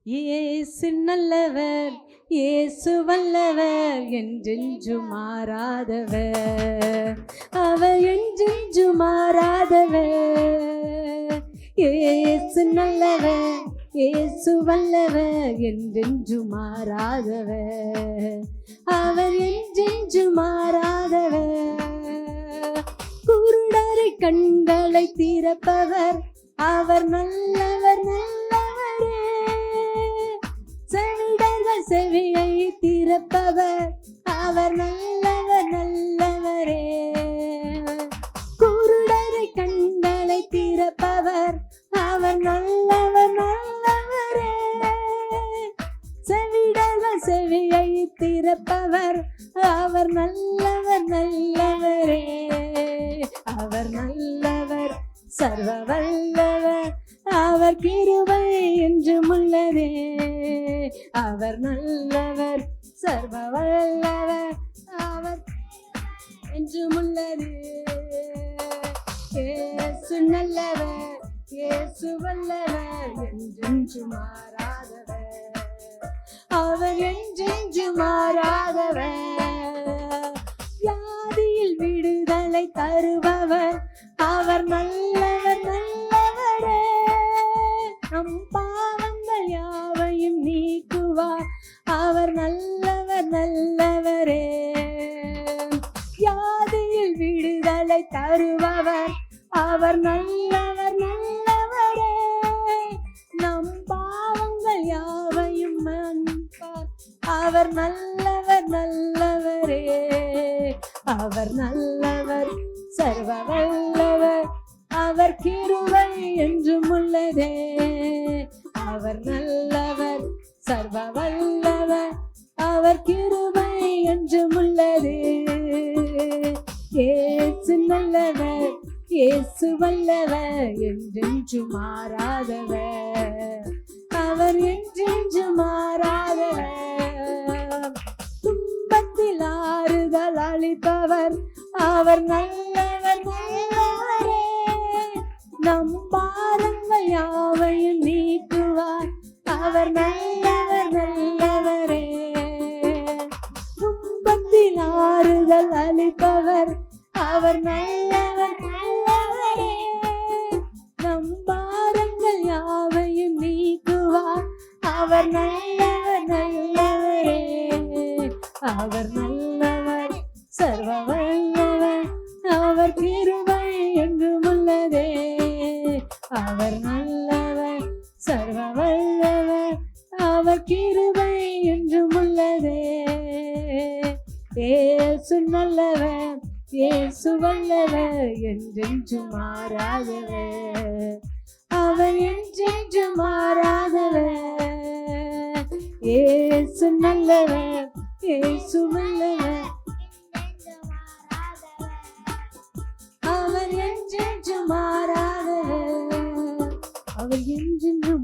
இயேசு நல்லவர், இயேசு வல்லவர், என்றென்று மாறாதவர், அவர் என்றென்று மாறாதவர். இயேசு நல்லவர், இயேசு வல்லவர், என்றென்று மாறாதவர், அவர் என்றென்று மாறாதவர். குருடரை கண்களை திறப்பவர், அவர் நல்லவர் நல்லவரே. செவிடர்கள் செவியை திறப்பவர், அவர் நல்லவர் நல்லவரே. குருடரை கண்களை திறப்பவர், அவர் நல்லவர் நல்லவரே. செவிடர்கள் செவியை திறப்பவர், அவர் நல்லவர் நல்லவரே. அவர் நல்லவர், சர்வ வல்லவர், அவர் கிருபை என்றும் உள்ளதே. அவர் நல்லவர், சர்வ வல்லவர், அவர் என்றும் உள்ளதே. இயேசு நல்லவர், இயேசு வல்லவர், என்றென்று மாறாதவர், அவர் என்றென்று மாறாதவர். வியாதியில் விடுதலை தருபவர், அவர் நல்லவர் நல்லவரே. நம் பாவங்கள் யாவையும் நீக்குவார், அவர் நல்லவர் நல்லவரே. வியாதியில் விடுதலை தருபவர், அவர் நல்லவர் நல்லவரே. நம் பாவங்கள் யாவையும் மன்னிப்பார், அவர் நல்லவர் நல்லவரே. அவர் நல்லவர், சர்வ வல்லவர், அவர் கிருபை என்றும் உள்ளதே. அவர் நல்லவர், சர்வ வல்லவர், அவர் கிருபை என்றும் உள்ளதே. இயேசு நல்லவர், இயேசு வல்லவர், என்றென்று மாறாதவர், அவர் என்றென்று மாறாதவர். துன்பத்தில் ஆறுதல் அளிப்பவர், அவர் நல்லவர் நல்லவரே. நம் பாரங்கள் யாவையும் நீக்குவார், அவர் நல்லவர் நல்லவரே. துன்பத்தில் ஆறுதல் அளிப்பவர், அவர் நல்லவர் நல்லவரே. நம் பாரங்கள் யாவையும் நீக்குவார், அவர் நல்லவர் நல்லவரே. அவர் நல்லவர், சர்வ வல்லவர், அவர் கிருபை என்றும் உள்ளதே. அவர் நல்லவர், சர்வ வல்லவர், அவர் கிருபை என்றும் உள்ளதே. இயேசு நல்லவர், இயேசு வல்லவர், என்றென்று மாறாதவர், அவர் என்றென்று மாறாதவர். இயேசு நல்லவர், இயேசு வல்லவர், அவர் என்றென்று மாறாதவர், அவர் என்றென்று